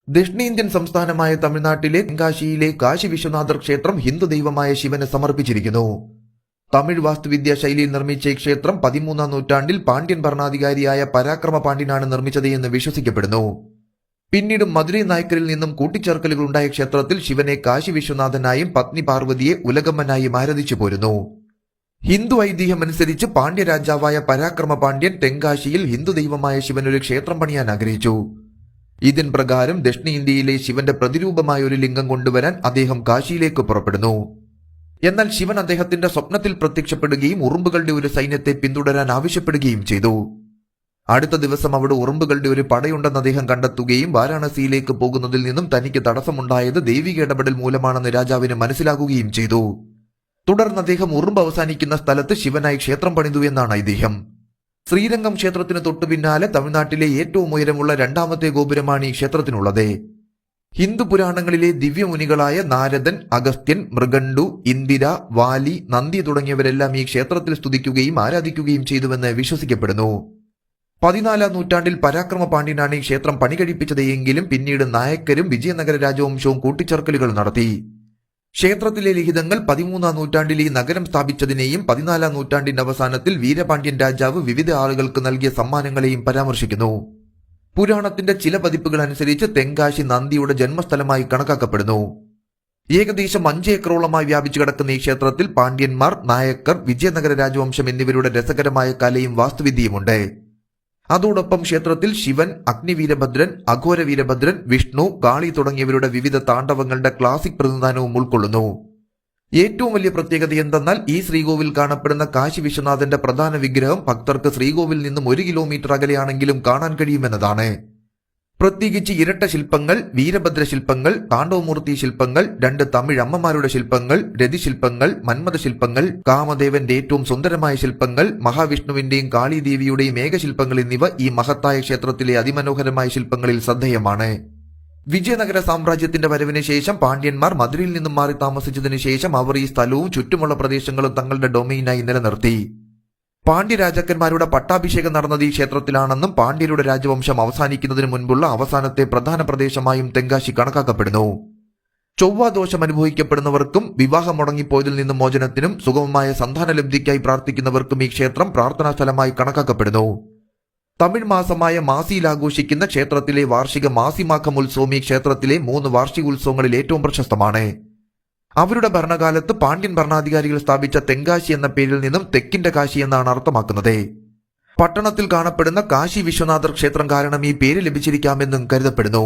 ദക്ഷിണേന്ത്യൻ സംസ്ഥാനമായ തമിഴ്നാട്ടിലെ തെങ്കാശിയിലെ കാശി വിശ്വനാഥർ ക്ഷേത്രം ഹിന്ദു ദൈവമായ ശിവന് സമർപ്പിച്ചിരിക്കുന്നു. തമിഴ് വാസ്തുവിദ്യാ ശൈലിയിൽ നിർമ്മിച്ച ഈ ക്ഷേത്രം 13-ാം നൂറ്റാണ്ടിൽ പാണ്ഡ്യൻ ഭരണാധികാരിയായ പരാക്രമ പാണ്ഡ്യനാണ് നിർമ്മിച്ചത് എന്ന് വിശ്വസിക്കപ്പെടുന്നു. പിന്നീട് മധുരൈ നായ്ക്കരിൽ നിന്നും കൂട്ടിച്ചേർക്കലുകൾ ഉണ്ടായ ക്ഷേത്രത്തിൽ ശിവനെ കാശി വിശ്വനാഥനായും പത്നി പാർവതിയെ ഉലഗമ്മനായും ആരാധിച്ചു പോരുന്നു. ഹിന്ദു ഐതിഹ്യമനുസരിച്ച് പാണ്ഡ്യ രാജാവായ പരാക്രമ പാണ്ഡ്യൻ തെങ്കാശിയിൽ ഹിന്ദു ദൈവമായ ശിവനൊരു ക്ഷേത്രം പണിയാൻ ആഗ്രഹിച്ചു. ഇതിൻ പ്രകാരം ദക്ഷിണേന്ത്യയിലെ ശിവന്റെ പ്രതിരൂപമായ ഒരു ലിംഗം കൊണ്ടുവരാൻ അദ്ദേഹം കാശിയിലേക്ക് പുറപ്പെടുന്നു. എന്നാൽ ശിവൻ അദ്ദേഹത്തിന്റെ സ്വപ്നത്തിൽ പ്രത്യക്ഷപ്പെടുകയും ഉറുമ്പുകളുടെ ഒരു സൈന്യത്തെ പിന്തുടരാൻ ആവശ്യപ്പെടുകയും ചെയ്തു. അടുത്ത ദിവസം അവിടെ ഉറുമ്പുകളുടെ ഒരു പടയുണ്ടെന്ന് അദ്ദേഹം കണ്ടെത്തുകയും വാരാണസിയിലേക്ക് പോകുന്നതിൽ നിന്നും തനിക്ക് തടസ്സമുണ്ടായത് ദൈവിക ഇടപെടൽ മൂലമാണെന്ന് രാജാവിന് മനസ്സിലാകുകയും ചെയ്തു. തുടർന്ന് അദ്ദേഹം ഉറുമ്പ് അവസാനിക്കുന്ന സ്ഥലത്ത് ശിവനായി ക്ഷേത്രം പണിതു എന്നാണ് ഐതിഹ്യം. ശ്രീരംഗം ക്ഷേത്രത്തിന് തൊട്ടു പിന്നാലെ തമിഴ്നാട്ടിലെ ഏറ്റവും ഉയരമുള്ള രണ്ടാമത്തെ ഗോപുരമാണ് ഈ ക്ഷേത്രത്തിനുള്ളത്. ഹിന്ദു പുരാണങ്ങളിലെ ദിവ്യമുനികളായ നാരദൻ, അഗസ്ത്യൻ, മൃഗണ്ടു, ഇന്ദിര, വാലി, നന്ദി തുടങ്ങിയവരെല്ലാം ഈ ക്ഷേത്രത്തിൽ സ്തുതിക്കുകയും ആരാധിക്കുകയും ചെയ്തുവെന്ന് വിശ്വസിക്കപ്പെടുന്നു. 14-ാം നൂറ്റാണ്ടിൽ പരാക്രമ പാണ്ഡ്യനാണ് ഈ ക്ഷേത്രം പണികഴിപ്പിച്ചത് എങ്കിലും പിന്നീട് നായക്കരും വിജയനഗര രാജവംശവും കൂട്ടിച്ചേർക്കലുകൾ നടത്തി. ക്ഷേത്രത്തിലെ ലിഖിതങ്ങൾ 13-ാം നൂറ്റാണ്ടിൽ ഈ നഗരം സ്ഥാപിച്ചതിനെയും 14-ാം നൂറ്റാണ്ടിന്റെ അവസാനത്തിൽ വീരപാണ്ഡ്യൻ രാജാവ് വിവിധ ആളുകൾക്ക് നൽകിയ സമ്മാനങ്ങളെയും പരാമർശിക്കുന്നു. പുരാണത്തിന്റെ ചില പതിപ്പുകൾ അനുസരിച്ച് തെങ്കാശി നന്ദിയുടെ ജന്മസ്ഥലമായി കണക്കാക്കപ്പെടുന്നു. ഏകദേശം 5 ഏക്കറോളമായി വ്യാപിച്ചു കിടക്കുന്ന ഈ ക്ഷേത്രത്തിൽ പാണ്ഡ്യന്മാർ, നായക്കർ, വിജയനഗര രാജവംശം എന്നിവരുടെ രസകരമായ കലയും വാസ്തുവിദ്യയുമുണ്ട്. അതോടൊപ്പം ക്ഷേത്രത്തിൽ ശിവൻ, അഗ്നിവീരഭദ്രൻ, അഘോര വീരഭദ്രൻ, വിഷ്ണു, കാളി തുടങ്ങിയവരുടെ വിവിധ താണ്ഡവങ്ങളുടെ ക്ലാസിക് പ്രതിനിധാനവും ഉൾക്കൊള്ളുന്നു. ഏറ്റവും വലിയ പ്രത്യേകത എന്തെന്നാൽ ഈ ശ്രീകോവിൽ കാണപ്പെടുന്ന കാശി വിശ്വനാഥന്റെ പ്രധാന വിഗ്രഹം ഭക്തർക്ക് ശ്രീകോവിൽ നിന്നും 1 കിലോമീറ്റർ അകലെയാണെങ്കിലും കാണാൻ കഴിയുമെന്നതാണ്. പ്രത്യേകിച്ച് ഇരട്ട ശില്പങ്ങൾ, വീരഭദ്ര ശില്പങ്ങൾ, താണ്ഡവമൂർത്തി ശില്പങ്ങൾ, 2 തമിഴ് അമ്മമാരുടെ ശില്പങ്ങൾ, രതിശില്പങ്ങൾ, മന്മഥ ശില്പങ്ങൾ, കാമദേവന്റെ ഏറ്റവും സുന്ദരമായ ശില്പങ്ങൾ, മഹാവിഷ്ണുവിന്റെയും കാളിദേവിയുടെയും ഏകശില്പങ്ങൾ എന്നിവ ഈ മഹത്തായ ക്ഷേത്രത്തിലെ അതിമനോഹരമായ ശില്പങ്ങളിൽ ശ്രദ്ധേയമാണ്. വിജയനഗര സാമ്രാജ്യത്തിന്റെ വരവിന് ശേഷം പാണ്ഡ്യന്മാർ മധുരയിൽ നിന്നും മാറി താമസിച്ചതിനു ശേഷം അവർ ഈ സ്ഥലവും ചുറ്റുമുള്ള പ്രദേശങ്ങളും തങ്ങളുടെ ഡൊമെയിനായി നിലനിർത്തി. പാണ്ഡ്യ രാജാക്കന്മാരുടെ പട്ടാഭിഷേകം നടന്നത് ഈ ക്ഷേത്രത്തിലാണെന്നും പാണ്ഡ്യരുടെ രാജവംശം അവസാനിക്കുന്നതിന് മുൻപുള്ള അവസാനത്തെ പ്രധാന പ്രദേശമായും തെങ്കാശി കണക്കാക്കപ്പെടുന്നു. ചൊവ്വാദോഷം അനുഭവിക്കപ്പെടുന്നവർക്കും വിവാഹം മുടങ്ങിപ്പോയതിൽ നിന്നും മോചനത്തിനും സുഗമമായ സന്താനലബ്ധിക്കായി പ്രാർത്ഥിക്കുന്നവർക്കും ഈ ക്ഷേത്രം പ്രാർത്ഥനാ സ്ഥലമായി കണക്കാക്കപ്പെടുന്നു. തമിഴ് മാസമായ മാസിയിൽ ആഘോഷിക്കുന്ന ക്ഷേത്രത്തിലെ വാർഷിക മാസിമാഘം ഉത്സവം ഈ ക്ഷേത്രത്തിലെ 3 വാർഷിക ഉത്സവങ്ങളിൽ ഏറ്റവും പ്രശസ്തമാണ്. അവരുടെ ഭരണകാലത്ത് പാണ്ഡ്യൻ ഭരണാധികാരികൾ സ്ഥാപിച്ച തെങ്കാശി എന്ന പേരിൽ നിന്നും തെക്കിന്റെ കാശി എന്നാണ് അർത്ഥമാക്കുന്നത്. പട്ടണത്തിൽ കാണപ്പെടുന്ന കാശി വിശ്വനാഥർ ക്ഷേത്രം കാരണം ഈ പേര് ലഭിച്ചിരിക്കാമെന്നും കരുതപ്പെടുന്നു.